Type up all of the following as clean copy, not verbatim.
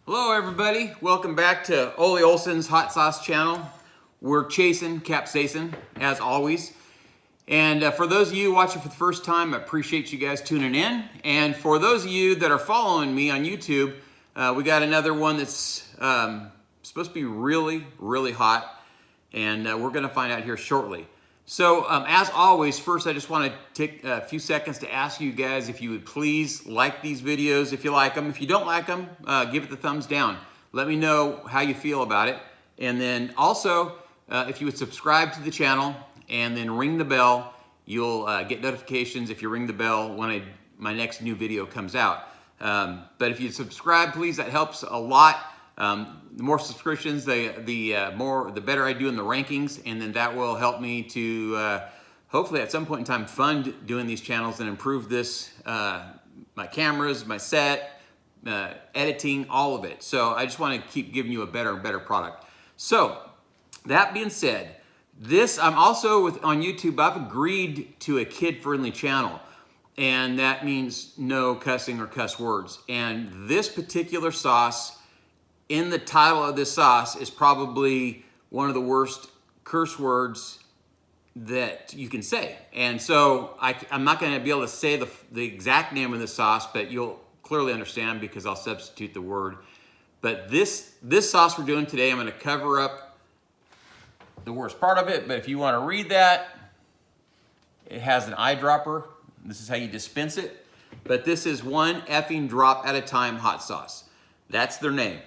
Hello everybody, welcome back to Ole Olson's Hot Sauce channel. We're chasing capsaicin as always. And for those of you watching for the first time, I appreciate you guys tuning in. And for those of you that are following me on YouTube, we got another one that's supposed to be really hot. And we're gonna find out here shortly. So as always, first I just want to take a few seconds to ask you guys if you would please like these videos if you like them. If you don't like them, give it the thumbs down. Let me know how you feel about it. And then also, if you would subscribe to the channel and then ring the bell, you'll get notifications if you ring the bell when my next new video comes out. But if you subscribe, please, that helps a lot. The more subscriptions, the better I do in the rankings, and then that will help me to hopefully at some point in time fund doing these channels and improve this, my cameras, my set, editing, all of it. So I just want to keep giving you a better and better product. So that being said, I'm also on YouTube. I've agreed to a kid-friendly channel, and that means no cussing or cuss words. And this particular sauce, in the title of this sauce, is probably one of the worst curse words that you can say. And so I'm not going to be able to say the exact name of the sauce, but you'll clearly understand because I'll substitute the word. But this sauce we're doing today, I'm going to cover up the worst part of it. But if you want to read that, it has an eyedropper. This is how you dispense it. But this is one effing drop at a time hot sauce. That's their name.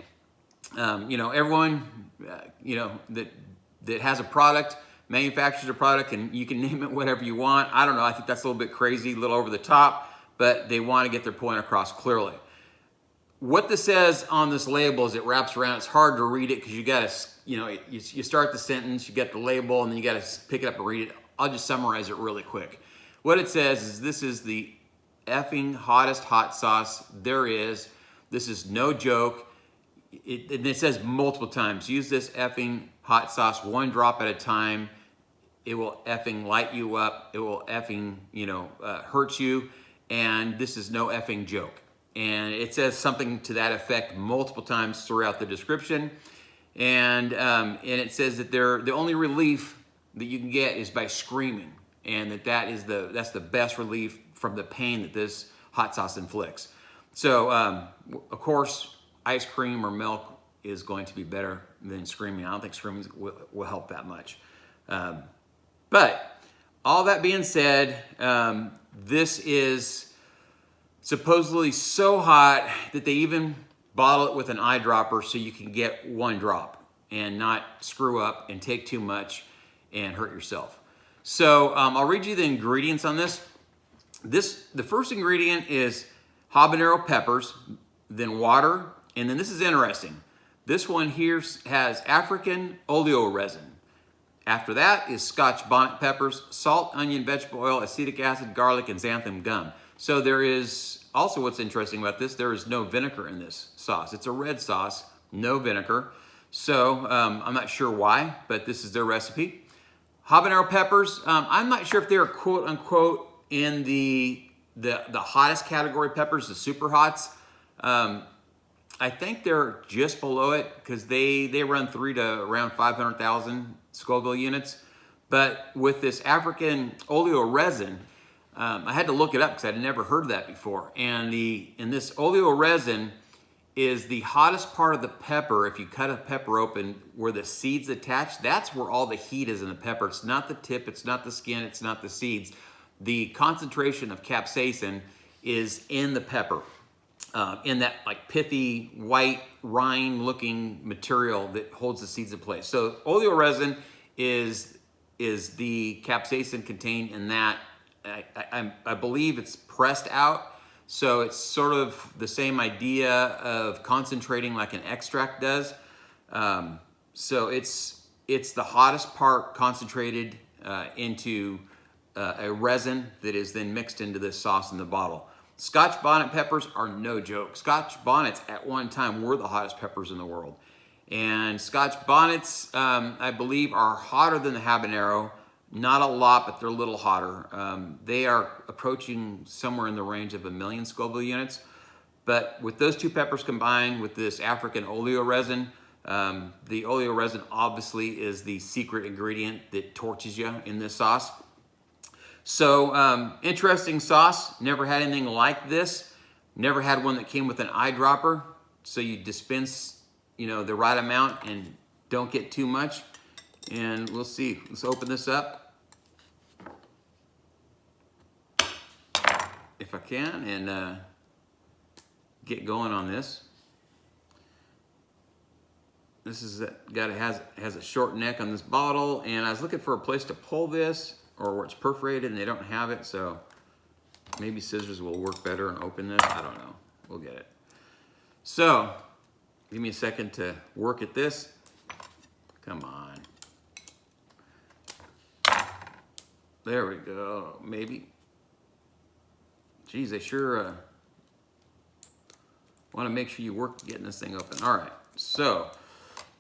Everyone, that has a product, manufactures a product, and you can name it whatever you want. I don't know. I think that's a little bit crazy, a little over the top, but they want to get their point across clearly. What this says on this label is it wraps around. It's hard to read it because you got to, you start the sentence, you get the label, and then you got to pick it up and read it. I'll just summarize it really quick. What it says is this is the effing hottest hot sauce there is. This is no joke. It says multiple times, use this effing hot sauce one drop at a time. It will effing light you up. It will effing, hurt you. And this is no effing joke. And it says something to that effect multiple times throughout the description. And it says that the only relief that you can get is by screaming. And that's the best relief from the pain that this hot sauce inflicts. So, of course, ice cream or milk is going to be better than screaming. I don't think screaming will help that much. But all that being said, this is supposedly so hot that they even bottle it with an eyedropper so you can get one drop and not screw up and take too much and hurt yourself. So I'll read you the ingredients on this. The first ingredient is habanero peppers, then water. And then this is interesting. This one here has African oleo resin. After that is Scotch bonnet peppers, salt, onion, vegetable oil, acetic acid, garlic, and xanthan gum. So there is also, what's interesting about this, there is no vinegar in this sauce. It's a red sauce, no vinegar. So I'm not sure why, but this is their recipe. Habanero peppers, I'm not sure if they're quote unquote in the hottest category peppers, the super hots. I think they're just below it because they run 3 to around 500,000 Scoville units. But with this African oleo resin, I had to look it up because I'd never heard of that before. And this oleo resin is the hottest part of the pepper. If you cut a pepper open where the seeds attach, that's where all the heat is in the pepper. It's not the tip, it's not the skin, it's not the seeds. The concentration of capsaicin is in the pepper. In that like pithy white rind looking material that holds the seeds in place. So oleo resin is the capsaicin contained in that. I believe it's pressed out. So it's sort of the same idea of concentrating like an extract does. So it's the hottest part concentrated into a resin that is then mixed into this sauce in the bottle. Scotch bonnet peppers are no joke. Scotch bonnets at one time were the hottest peppers in the world. And Scotch bonnets, I believe, are hotter than the habanero. Not a lot, but they're a little hotter. They are approaching somewhere in the range of 1 million Scoville units. But with those two peppers combined with this African oleo resin, the oleo resin obviously is the secret ingredient that torches you in this sauce. So interesting sauce. Never had anything like this. Never had one that came with an eyedropper. So you dispense, the right amount and don't get too much. And we'll see. Let's open this up if I can and get going on this. This is has a short neck on this bottle, and I was looking for a place to pull this or where it's perforated, and they don't have it, so maybe scissors will work better and open this. I don't know. We'll get it. So, give me a second to work at this. Come on. There we go. Maybe. Geez, they sure want to make sure you work getting this thing open. All right. So,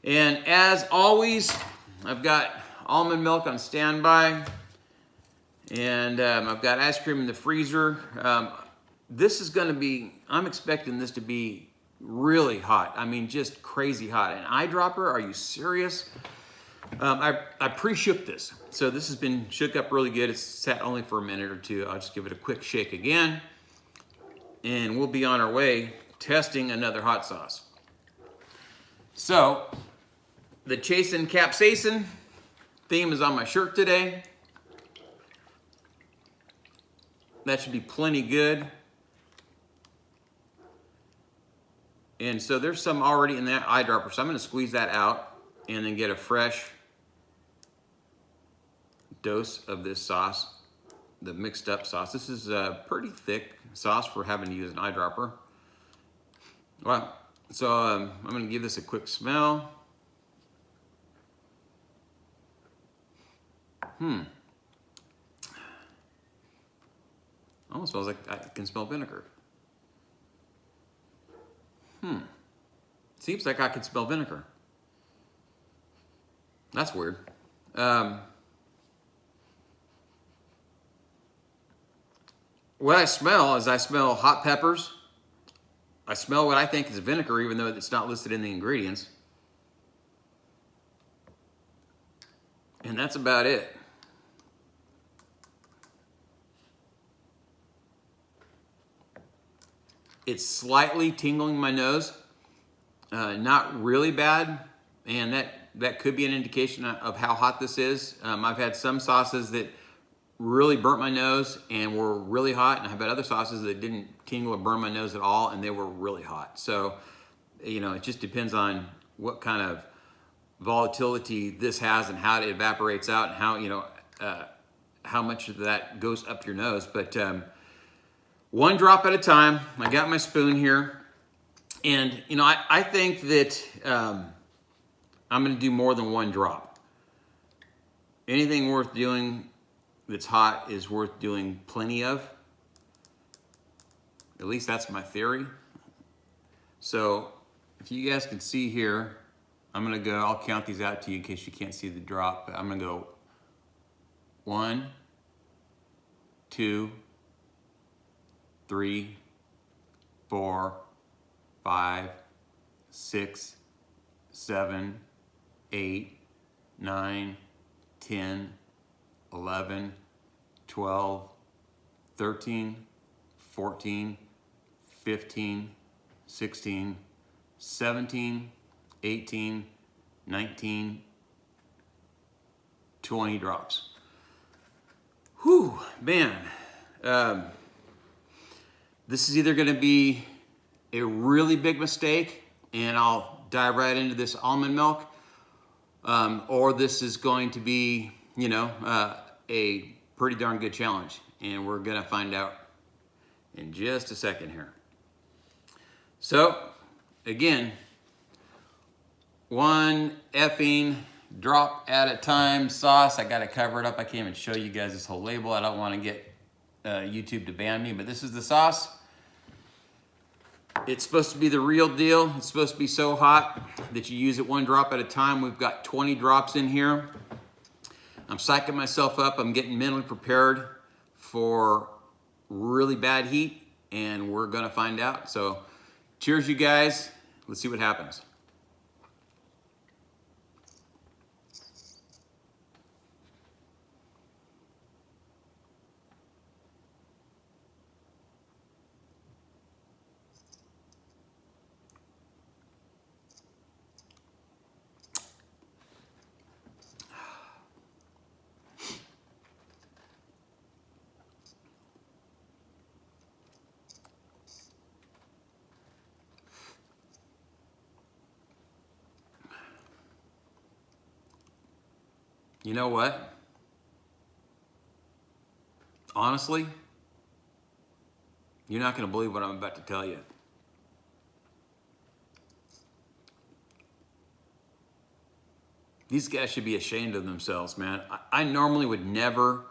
and as always, I've got almond milk on standby. And I've got ice cream in the freezer. This is going to be, I'm expecting this to be really hot. I mean, just crazy hot. An eyedropper? Are you serious? I pre-shook this. So this has been shook up really good. It's sat only for a minute or two. I'll just give it a quick shake again. And we'll be on our way testing another hot sauce. So, the Chasin' Capsaicin theme is on my shirt today. That should be plenty good. And so there's some already in that eyedropper, so I'm going to squeeze that out and then get a fresh dose of this sauce, the mixed up sauce. This is a pretty thick sauce for having to use an eyedropper. Well, so I'm going to give this a quick smell. Almost smells like I can smell vinegar. Seems like I can smell vinegar. That's weird. What I smell is hot peppers. I smell what I think is vinegar, even though it's not listed in the ingredients. And that's about it. It's slightly tingling my nose, not really bad, and that could be an indication of how hot this is. I've had some sauces that really burnt my nose and were really hot, and I've had other sauces that didn't tingle or burn my nose at all, and they were really hot. So, it just depends on what kind of volatility this has and how it evaporates out and how much of that goes up your nose. But one drop at a time. I got my spoon here, and I think that I'm going to do more than one drop. Anything worth doing that's hot is worth doing plenty of. At least that's my theory. So if you guys can see here, I'm going to go, I'll count these out to you in case you can't see the drop, but I'm going to go 1, 2, 3, 4, 5, 6, 7, 8, 9, 10, 11, 12, 13, 14, 15, 16, 17, 18, 19, 20 drops. Whew, man. This is either going to be a really big mistake and I'll dive right into this almond milk, or this is going to be, a pretty darn good challenge. And we're going to find out in just a second here. So, again, one effing drop at a time sauce. I got to cover it up. I can't even show you guys this whole label. I don't want to get YouTube to ban me, but this is the sauce. It's supposed to be the real deal. It's supposed to be so hot that you use it one drop at a time. We've got 20 drops in here. I'm psyching myself up. I'm getting mentally prepared for really bad heat, and we're gonna find out. So Cheers, you guys. Let's see what happens. You know what? Honestly, you're not going to believe what I'm about to tell you. These guys should be ashamed of themselves, man. I normally would never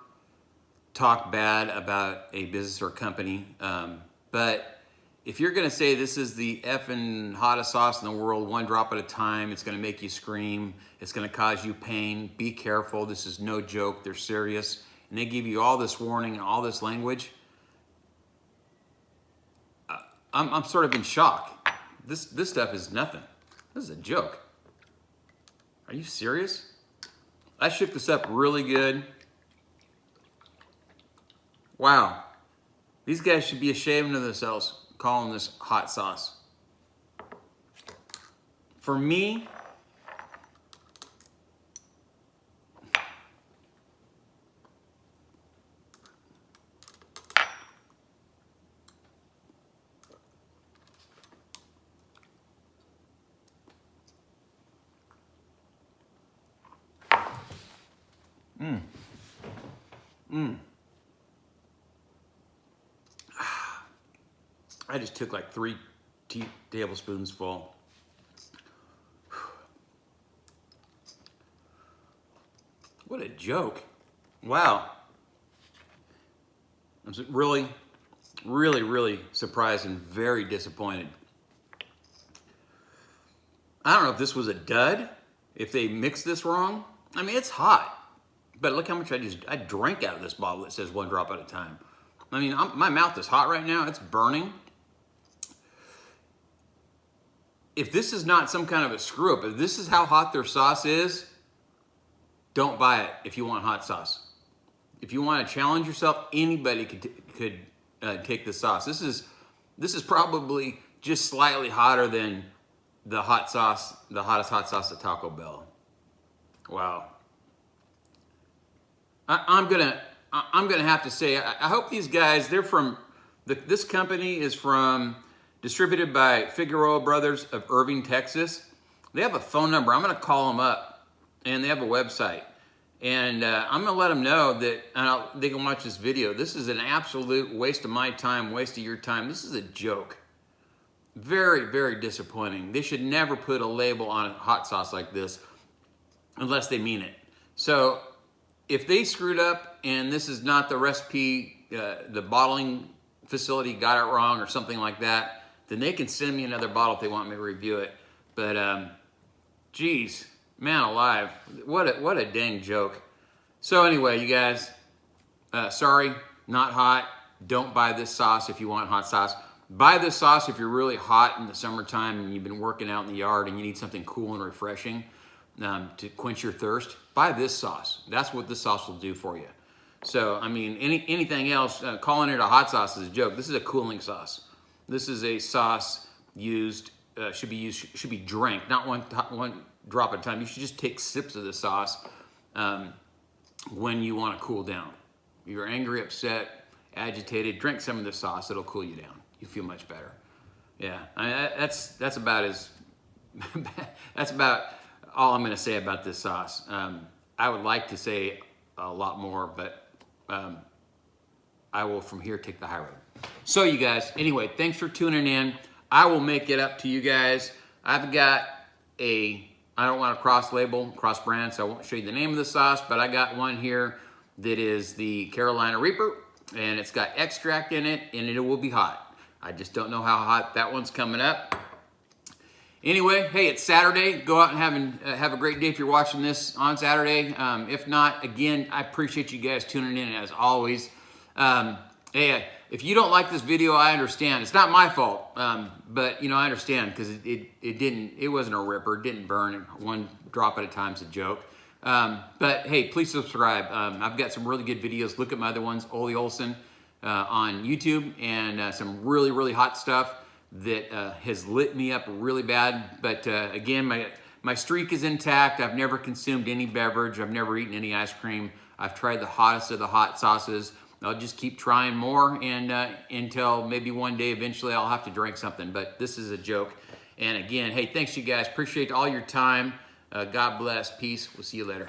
talk bad about a business or company, but if you're going to say this is the effing hottest sauce in the world, one drop at a time, it's going to make you scream, it's going to cause you pain, be careful, this is no joke, they're serious, and they give you all this warning and all this language, I'm sort of in shock. This stuff is nothing. This is a joke. Are you serious? I shook this up really good. Wow. These guys should be ashamed of themselves calling this hot sauce. For me, I just took like 3 tablespoons full. What a joke. Wow. I'm really, really, really surprised and very disappointed. I don't know if this was a dud, if they mixed this wrong. I mean, it's hot, but look how much I drank out of this bottle that says 1 drop at a time. I mean, my mouth is hot right now. It's burning. If this is not some kind of a screw up, if this is how hot their sauce is, don't buy it if you want hot sauce. If you want to challenge yourself, anybody could take this sauce. This is probably just slightly hotter than the hot sauce, the hottest hot sauce at Taco Bell. Wow. I'm gonna have to say, I hope these guys, they're from, this company is distributed by Figueroa Brothers of Irving, Texas. They have a phone number. I'm gonna call them up, and they have a website. And I'm gonna let them know that they can watch this video. This is an absolute waste of my time, waste of your time. This is a joke. Very, very disappointing. They should never put a label on a hot sauce like this unless they mean it. So if they screwed up and this is not the recipe, the bottling facility got it wrong or something like that, then they can send me another bottle if they want me to review it. But geez, man alive, what a dang joke. So anyway, you guys, sorry, not hot. Don't buy this sauce if you want hot sauce. Buy this sauce if you're really hot in the summertime and you've been working out in the yard and you need something cool and refreshing to quench your thirst. Buy this sauce. That's what this sauce will do for you. So, I mean, anything else, calling it a hot sauce is a joke. This is a cooling sauce. This is a sauce should be drank, not one drop at a time. You should just take sips of the sauce when you want to cool down. If you're angry, upset, agitated, drink some of the sauce. It'll cool you down. You feel much better. Yeah, that's about that's about all I'm going to say about this sauce. I would like to say a lot more, but I will from here take the high road. So you guys, anyway, thanks for tuning in. I will make it up to you guys. I've got I don't want to cross brand, so I won't show you the name of the sauce, but I got one here that is the Carolina Reaper, and it's got extract in it, and it will be hot. I just don't know how hot that one's coming up. Anyway, hey, it's Saturday. Go out and have a great day if you're watching this on Saturday. If not, again, I appreciate you guys tuning in as always. Hey, if you don't like this video, I understand. It's not my fault, but I understand because it wasn't a ripper, it didn't burn. One drop at a time is a joke. But hey, please subscribe. I've got some really good videos. Look at my other ones, Ole Olson on YouTube, and some really, really hot stuff that has lit me up really bad. But again, my streak is intact. I've never consumed any beverage. I've never eaten any ice cream. I've tried the hottest of the hot sauces. I'll just keep trying more and until maybe one day eventually I'll have to drink something. But this is a joke. And again, hey, thanks you guys. Appreciate all your time. God bless. Peace. We'll see you later.